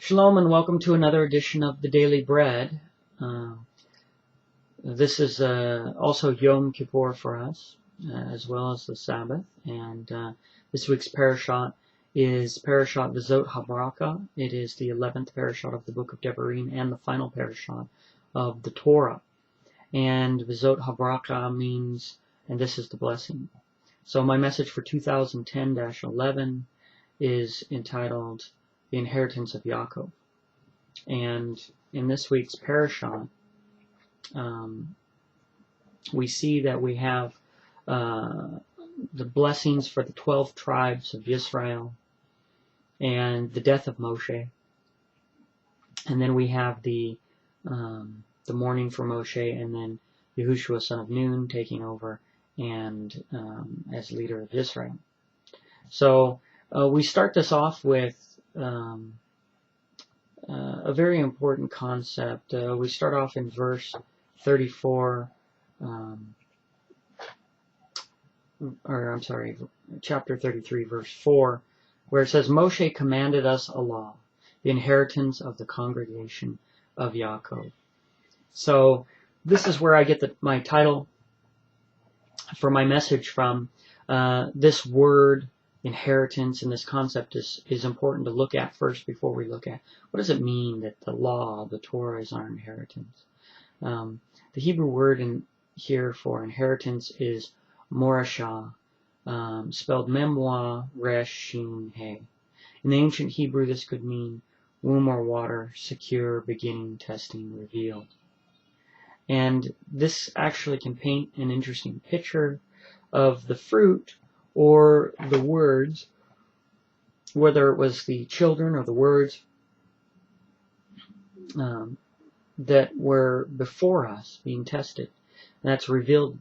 Shalom and welcome to another edition of the Daily Bread. This is also Yom Kippur for us, as well as the Sabbath. And this week's Parashat is Parashat Vezot HaBracha. It is the 11th Parashat of the book of Devarim and the final Parashat of the Torah. And Vezot HaBracha means, and this is the blessing. So my message for 2010-11 is entitled The Inheritance of Yaakov. And in this week's Parashat, we see that we have the blessings for the 12 tribes of Israel and the death of Moshe. And then we have the mourning for Moshe, and then Yahushua, son of Nun, taking over and as leader of Israel. So we start this off with a very important concept. We start off in verse 34, chapter 33, verse 4, where it says, Moshe commanded us a law, the inheritance of the congregation of Yaakov. So this is where I get my title for my message from. This word inheritance and this concept is important to look at first before we look at what does it mean that the law, the Torah, is our inheritance. The Hebrew word in here for inheritance is morashah, spelled memwa resh shin he. In the ancient Hebrew, this could mean womb or water, secure, beginning, testing, revealed. And this actually can paint an interesting picture of the fruit or the words, whether it was the children or the words that were before us being tested. And that's revealed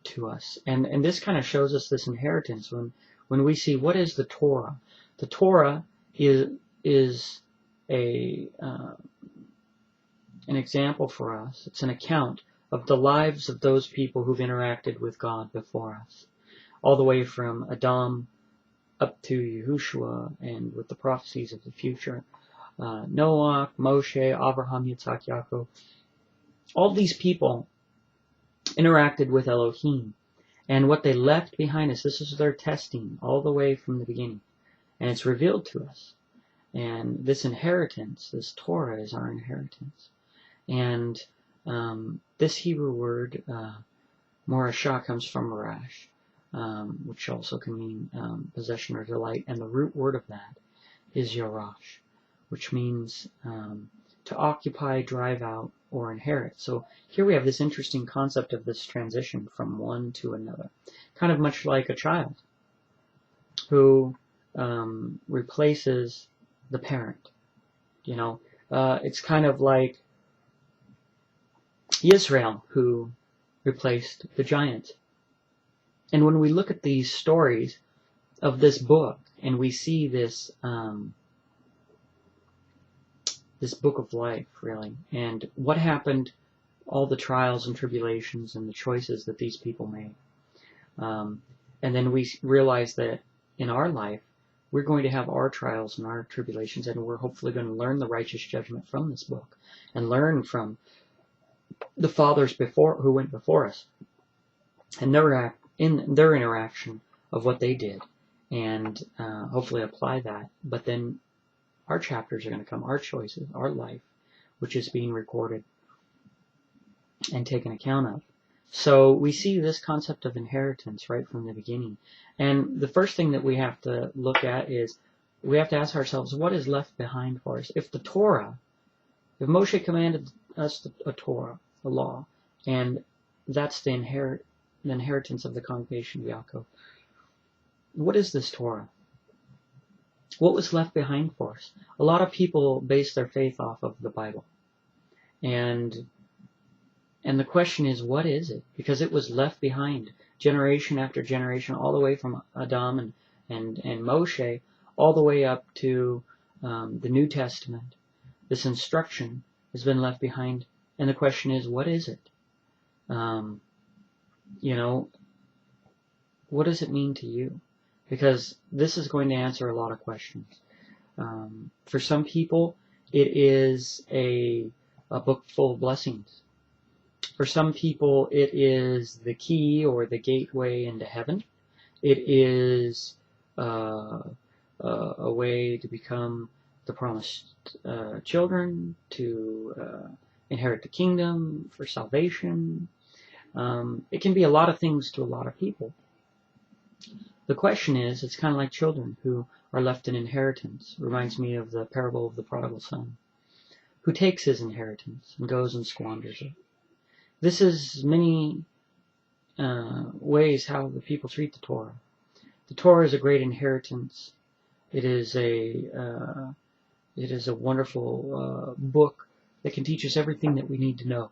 to us. And this kind of shows us this inheritance when we see what is the Torah. The Torah is an example for us. It's an account of the lives of those people who've interacted with God before us, all the way from Adam up to Yahushua, and with the prophecies of the future. Noah, Moshe, Abraham, Yitzhak, Yaakov. All these people interacted with Elohim. And what they left behind us, this is their testing all the way from the beginning. And it's revealed to us. And this inheritance, this Torah, is our inheritance. And this Hebrew word, morashah, comes from marash, which also can mean possession or delight. And the root word of that is yorash, which means to occupy, drive out, or inherit. So here we have this interesting concept of this transition from one to another, kind of much like a child who replaces the parent. You know, it's kind of like Israel who replaced the giant. And when we look at these stories of this book, and we see this this book of life, really, and what happened, all the trials and tribulations and the choices that these people made, and then we realize that in our life, we're going to have our trials and our tribulations, and we're hopefully going to learn the righteous judgment from this book, and learn from the fathers who went before us, and their interaction of what they did, and hopefully apply that. But then our chapters are going to come, our choices, our life, which is being recorded and taken account of. So we see this concept of inheritance right from the beginning. And the first thing that we have to look at is we have to ask ourselves, what is left behind for us? If Moshe commanded us a Torah, a law, and that's the inheritance of the congregation of Yaakov, what is this Torah? What was left behind for us? A lot of people base their faith off of the Bible. And the question is, what is it? Because it was left behind generation after generation, all the way from Adam and Moshe, all the way up to the New Testament. This instruction has been left behind. And the question is, what is it? What does it mean to you? Because this is going to answer a lot of questions. For some people, it is a book full of blessings. For some people, it is the key or the gateway into heaven. It is a way to become the promised children, to inherit the kingdom, for salvation. It can be a lot of things to a lot of people. The question is, it's kind of like children who are left an inheritance. It reminds me of the parable of the prodigal son, who takes his inheritance and goes and squanders it. This is many ways how the people treat the Torah. The Torah is a great inheritance. It is a wonderful book that can teach us everything that we need to know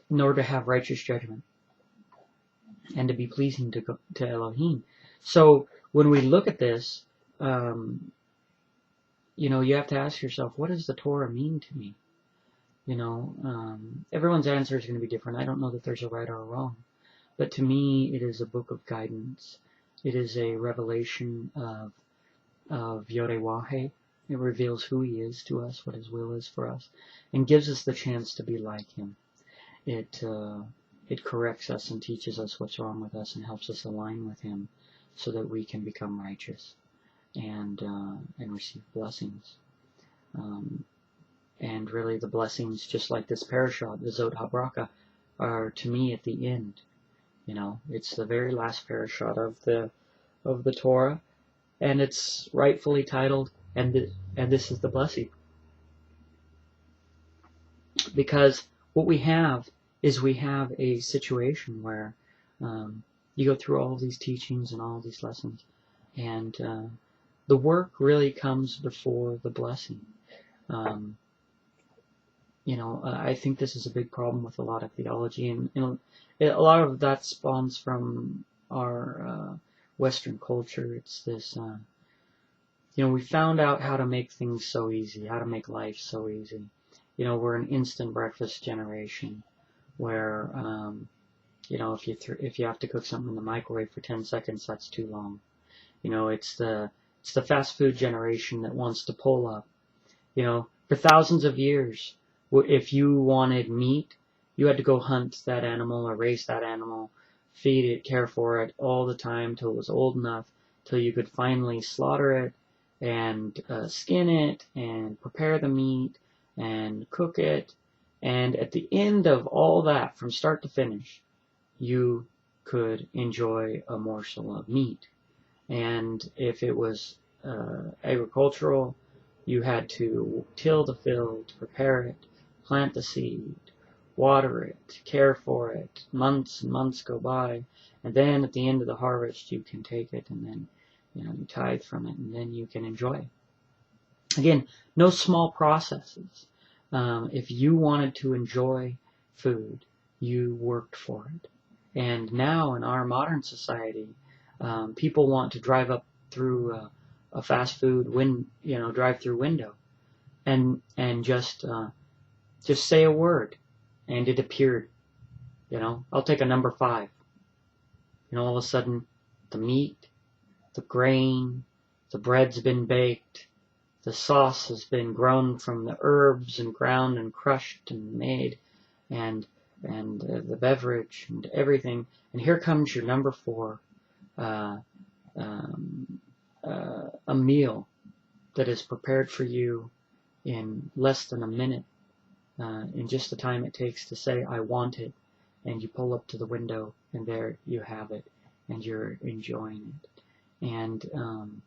in order to have righteous judgment and to be pleasing to Elohim. So when we look at this, you have to ask yourself, what does the Torah mean to me? Everyone's answer is going to be different. I don't know that there's a right or a wrong. But to me, it is a book of guidance. It is a revelation of YHWH. It reveals who He is to us, what His will is for us, and gives us the chance to be like Him. It corrects us and teaches us what's wrong with us and helps us align with Him so that we can become righteous and receive blessings. And really the blessings, just like this Parashat, Vezot HaBracha, are to me at the end. It's the very last Parashat of the Torah, and it's rightfully titled, and this is the blessing. Because what we have is we have a situation where you go through all these teachings and all these lessons, and the work really comes before the blessing. I think this is a big problem with a lot of theology, and a lot of that spawns from our Western culture. It's this, we found out how to make things so easy, how to make life so easy. We're an instant breakfast generation, where if you have to cook something in the microwave for 10 seconds, that's too long. It's the fast food generation that wants to pull up. For thousands of years, if you wanted meat, you had to go hunt that animal or raise that animal, feed it, care for it all the time till it was old enough, till you could finally slaughter it and skin it and prepare the meat and cook it. And at the end of all that, from start to finish, you could enjoy a morsel of meat. And if it was agricultural, you had to till the field, prepare it, plant the seed, water it, care for it. Months and months go by, and then at the end of the harvest, you can take it, and then you tithe from it, and then you can enjoy it. Again, no small processes. If you wanted to enjoy food, you worked for it. And now in our modern society, people want to drive up through a fast food drive-through window, and just say a word, and it appeared. I'll take a number 5. All of a sudden, the meat, the grain, the bread's been baked, the sauce has been grown from the herbs and ground and crushed and made, and the beverage and everything. And here comes your number 4, a meal that is prepared for you in less than a minute, in just the time it takes to say, I want it, and you pull up to the window, and there you have it, and you're enjoying it. And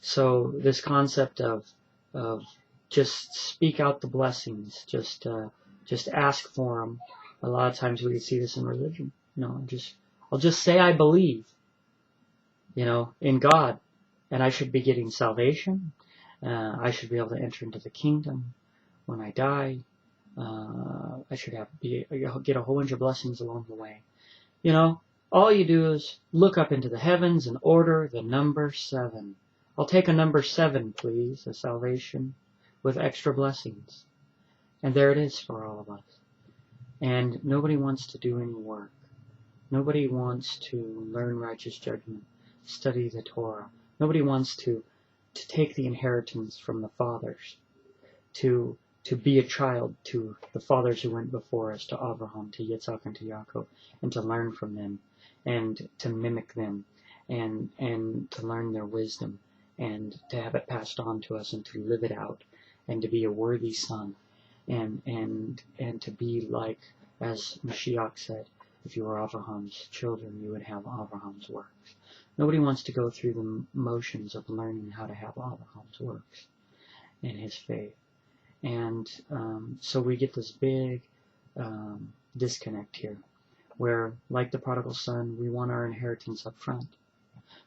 so this concept of just speak out the blessings, just ask for them. A lot of times we see this in religion. I'll just say I believe, in God, and I should be getting salvation. I should be able to enter into the kingdom when I die. I should get a whole bunch of blessings along the way. All you do is look up into the heavens and order the number 7. I'll take a number 7, please, a salvation with extra blessings. And there it is for all of us. And nobody wants to do any work. Nobody wants to learn righteous judgment, study the Torah. Nobody wants to to take the inheritance from the fathers, to be a child to the fathers who went before us, to Abraham, to Yitzhak, and to Yaakov, and to learn from them, and to mimic them, and to learn their wisdom, and to have it passed on to us, and to live it out, and to be a worthy son, and to be like, as Mashiach said, if you were Abraham's children, you would have Abraham's works. Nobody wants to go through the motions of learning how to have Abraham's works and his faith. And so we get this big disconnect here, where, like the prodigal son, we want our inheritance up front.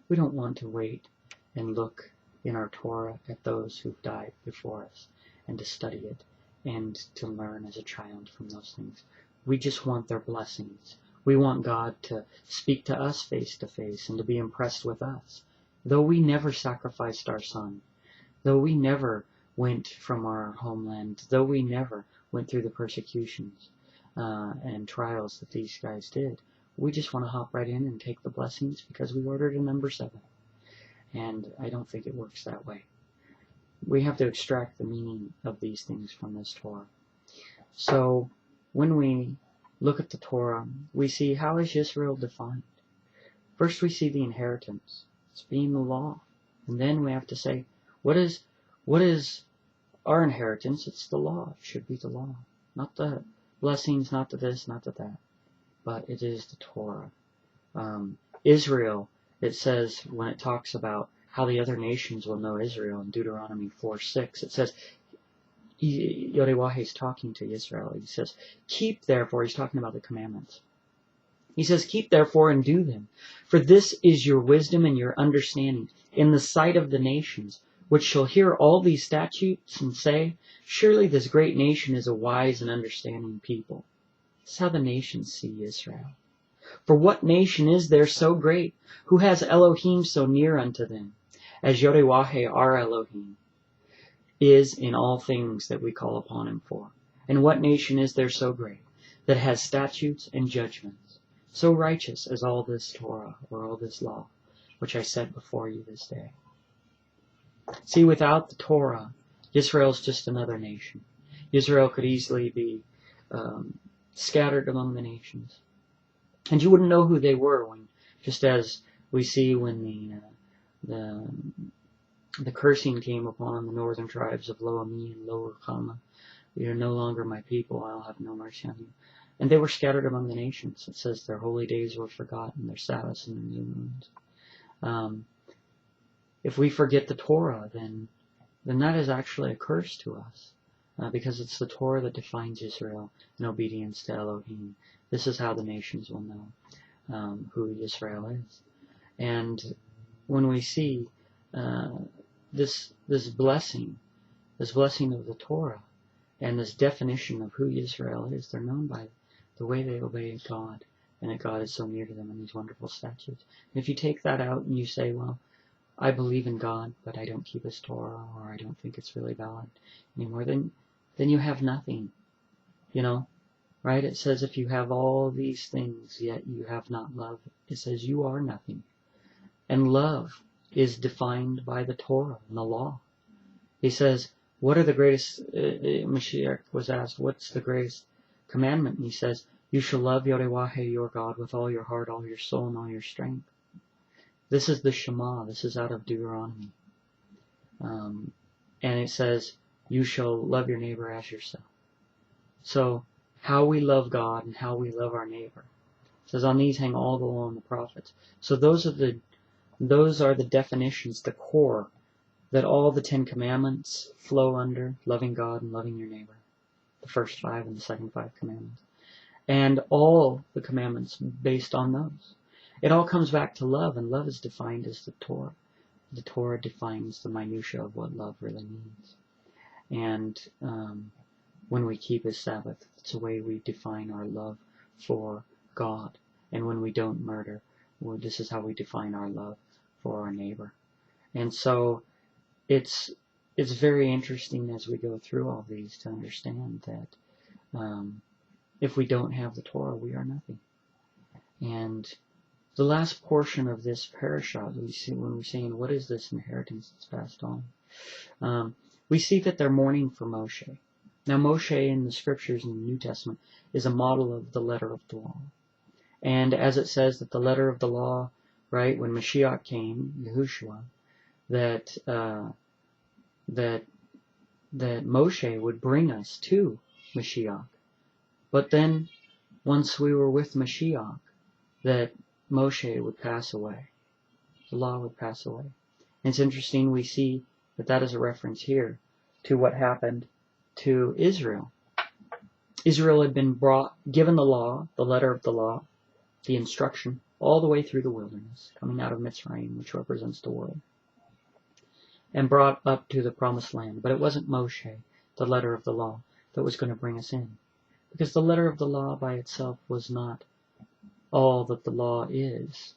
We don't want to wait and look in our Torah at those who've died before us, and to study it, and to learn as a child from those things. We just want their blessings. We want God to speak to us face to face, and to be impressed with us. Though we never sacrificed our son, though we never went from our homeland, though we never went through the persecutions and trials that these guys did, we just want to hop right in and take the blessings because we ordered a number 7. And I don't think it works that way. We have to extract the meaning of these things from this Torah. So when we look at the Torah, we see, how is Israel defined? First we see the inheritance. It's being the law. And then we have to say, what is our inheritance? It's the law. It should be the law. Not the blessings, not to this, not to that. But it is the Torah. Israel, it says, when it talks about how the other nations will know Israel in Deuteronomy 4:6, it says, YHWH is talking to Israel. He says, keep therefore, he's talking about the commandments. He says, keep therefore and do them, for this is your wisdom and your understanding in the sight of the nations, which shall hear all these statutes and say, surely this great nation is a wise and understanding people. This is how the nations see Israel. For what nation is there so great, who has Elohim so near unto them, as YHWH our Elohim is in all things that we call upon him for? And what nation is there so great, that has statutes and judgments, so righteous as all this Torah, or all this law, which I set before you this day? See, without the Torah, Israel's just another nation. Israel could easily be scattered among the nations. And you wouldn't know who they were, when, just as we see when the cursing came upon the northern tribes of Lo Ami and Lo Ruchama. You are no longer my people, I'll have no mercy on you. And they were scattered among the nations. It says their holy days were forgotten, their Sabbaths and their new moons. If we forget the Torah, then that is actually a curse to us, because it's the Torah that defines Israel in obedience to Elohim. This is how the nations will know who Israel is. And when we see this blessing of the Torah, and this definition of who Israel is, they're known by the way they obey God, and that God is so near to them in these wonderful statutes. And if you take that out and you say, well, I believe in God, but I don't keep his Torah, or I don't think it's really valid anymore, then you have nothing, right? It says if you have all these things, yet you have not love, it says you are nothing. And love is defined by the Torah and the law. He says, what are the greatest, Mashiach was asked, what's the greatest commandment? And he says, you shall love YHWH your God with all your heart, all your soul, and all your strength. This is the Shema. This is out of Deuteronomy. And it says, you shall love your neighbor as yourself. So, how we love God and how we love our neighbor. It says, on these hang all the law and the prophets. So those are the definitions, the core, that all the 10 commandments flow under: loving God and loving your neighbor. The first 5 and the second 5 commandments. And all the commandments based on those. It all comes back to love, and love is defined as the Torah. The Torah defines the minutiae of what love really means. And when we keep his Sabbath, it's a way we define our love for God. And when we don't murder, well, this is how we define our love for our neighbor. And so it's very interesting as we go through all these to understand that if we don't have the Torah, we are nothing. And the last portion of this Parashat, we see when we're saying, what is this inheritance that's passed on? We see that they're mourning for Moshe. Now, Moshe in the scriptures in the New Testament is a model of the letter of the law. And as it says that the letter of the law, right, when Mashiach came, Yahushua, that Moshe would bring us to Mashiach. But then, once we were with Mashiach, that Moshe would pass away. The law would pass away. And it's interesting, we see that that is a reference here to what happened to Israel. Israel had been given the law, the letter of the law, the instruction, all the way through the wilderness, coming out of Mitzrayim, which represents the world, and brought up to the promised land. But it wasn't Moshe, the letter of the law, that was going to bring us in. Because the letter of the law by itself was not all that the law is.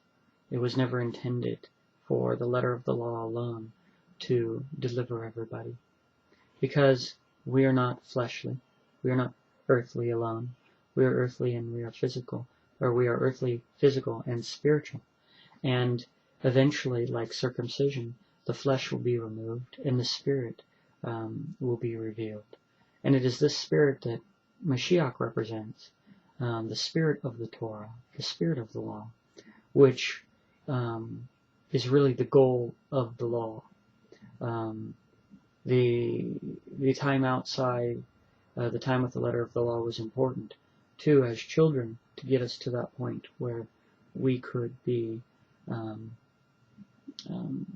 It was never intended for the letter of the law alone to deliver everybody. Because we are not fleshly. We are not earthly alone. We are earthly and we are physical. Or we are earthly, physical, and spiritual. And eventually, like circumcision, the flesh will be removed and the spirit will be revealed. And it is this spirit that Mashiach represents, the spirit of the Torah, the spirit of the law, which is really the goal of the law. The time outside, the time with the letter of the law was important, too, as children, to get us to that point where we could be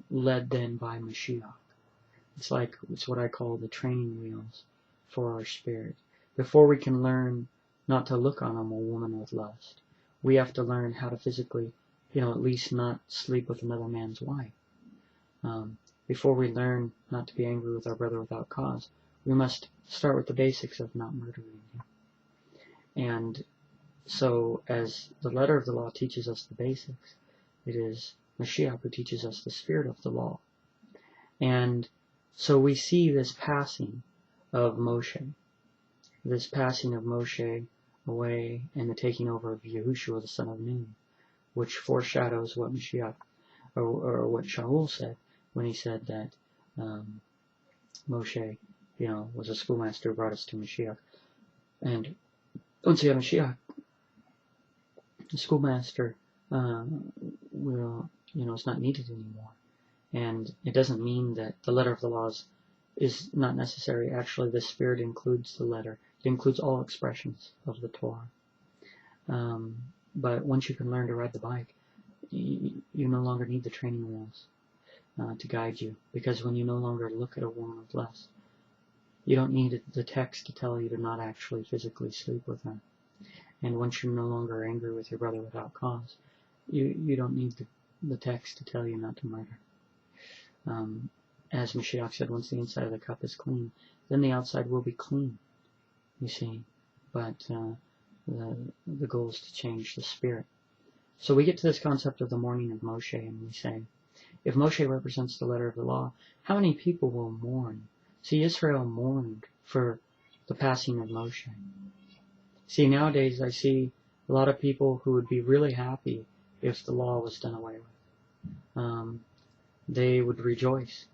led then by Mashiach. It's what I call the training wheels for our spirit. Before we can learn not to look on a woman with lust, we have to learn how to physically, at least not sleep with another man's wife. Before we learn not to be angry with our brother without cause, we must start with the basics of not murdering him. And so, as the letter of the law teaches us the basics, it is Mashiach who teaches us the spirit of the law. And so we see this passing of Moshe away, and the taking over of Yahushua, the son of Nun, which foreshadows what Mashiach, or what Shaul said when he said that Moshe, was a schoolmaster who brought us to Mashiach. And once you have Mashiach, the schoolmaster will, it's not needed anymore. And it doesn't mean that the letter of the laws is not necessary. Actually, the spirit includes the letter. It includes all expressions of the Torah. But once you can learn to ride the bike, you no longer need the training wheels to guide you. Because when you no longer look at a woman with lust, you don't need the text to tell you to not actually physically sleep with her. And once you're no longer angry with your brother without cause, you don't need the text to tell you not to murder. As Mashiach said, once the inside of the cup is clean, then the outside will be clean, you see. But the goal is to change the spirit. So we get to this concept of the mourning of Moshe, and we say, if Moshe represents the letter of the law, how many people will mourn? See, Israel mourned for the passing of Moshe. See, nowadays I see a lot of people who would be really happy if the law was done away with. They would rejoice.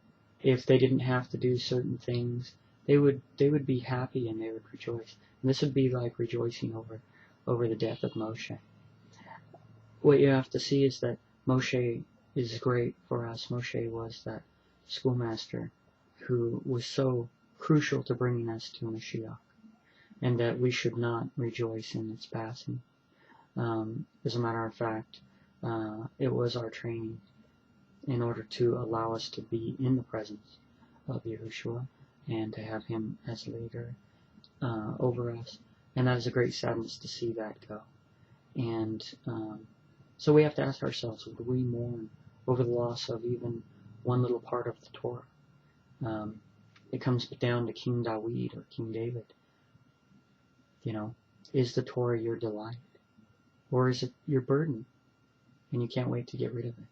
If they didn't have to do certain things, they would be happy and they would rejoice. And this would be like rejoicing over the death of Moshe. What you have to see is that Moshe is great for us. Moshe was that schoolmaster who was so crucial to bringing us to Mashiach, and that we should not rejoice in its passing. As a matter of fact, it was our training in order to allow us to be in the presence of Yahushua and to have him as leader over us. And that is a great sadness to see that go. And so we have to ask ourselves, would we mourn over the loss of even one little part of the Torah? It comes down to King David or King David. Is the Torah your delight? Or is it your burden? And you can't wait to get rid of it.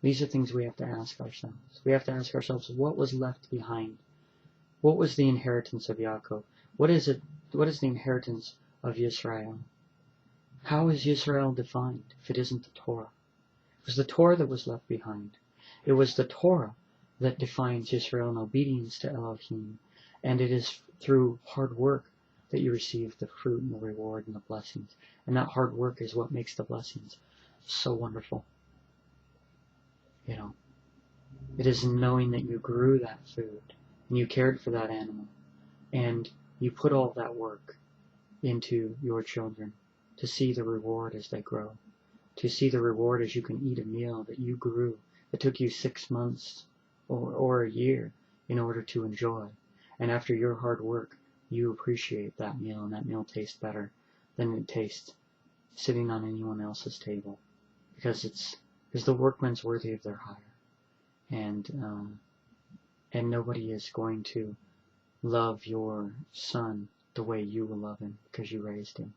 These are things we have to ask ourselves. We have to ask ourselves, what was left behind? What was the inheritance of Yaakov? What is the inheritance of Yisrael? How is Israel defined if it isn't the Torah? It was the Torah that was left behind. It was the Torah that defines Israel in obedience to Elohim. And it is through hard work that you receive the fruit and the reward and the blessings. And that hard work is what makes the blessings so wonderful. You know, it is knowing that you grew that food and you cared for that animal and you put all that work into your children to see the reward as they grow, to see the reward as you can eat a meal that you grew. It took you 6 months or a year in order to enjoy. And after your hard work, you appreciate that meal, and that meal tastes better than it tastes sitting on anyone else's table, because the workman's worthy of their hire, and nobody is going to love your son the way you will love him because you raised him.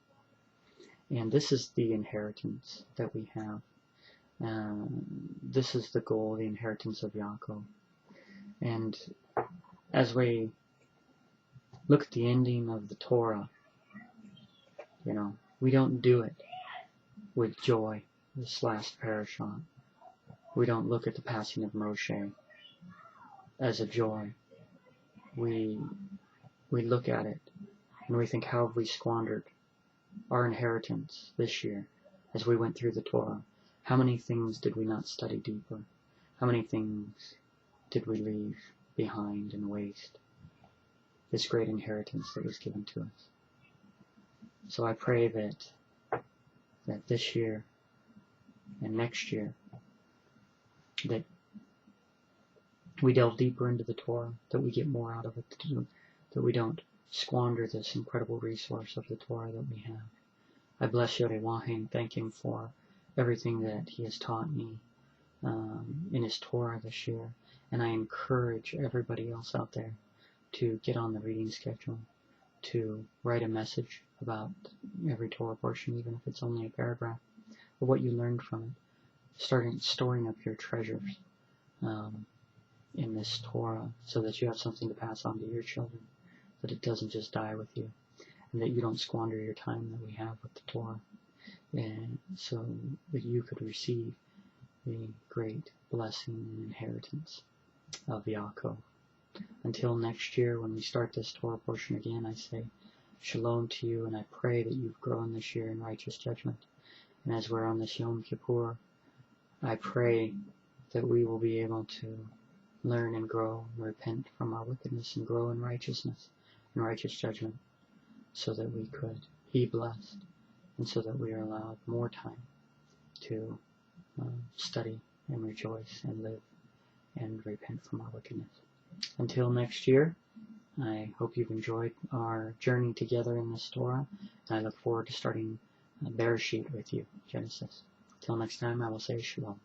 And this is the inheritance that we have. This is the goal, the inheritance of Yaakov. And as we look at the ending of the Torah, you know, we don't do it with joy, this last Parashat. We don't look at the passing of Moshe as a joy. We look at it and we think, how have we squandered our inheritance this year as we went through the Torah? How many things did we not study deeper? How many things did we leave behind and waste? This great inheritance that was given to us. So I pray that this year and next year, that we delve deeper into the Torah, that we get more out of it, that we don't squander this incredible resource of the Torah that we have. I bless YHWH and thank him for everything that he has taught me in his Torah this year. And I encourage everybody else out there to get on the reading schedule, to write a message about every Torah portion, even if it's only a paragraph, of what you learned from it. Storing up your treasures in this Torah so that you have something to pass on to your children, that it doesn't just die with you, and that you don't squander your time that we have with the Torah, and so that you could receive the great blessing and inheritance of Yaakov. Until next year, when we start this Torah portion again, I say Shalom to you, and I pray that you've grown this year in righteous judgment. And as we're on this Yom Kippur, I pray that we will be able to learn and grow and repent from our wickedness and grow in righteousness and righteous judgment, so that we could be blessed and so that we are allowed more time to study and rejoice and live and repent from our wickedness. Until next year, I hope you've enjoyed our journey together in this Torah, and I look forward to starting Bereshit with you, Genesis. Till next time, I will say Shalom.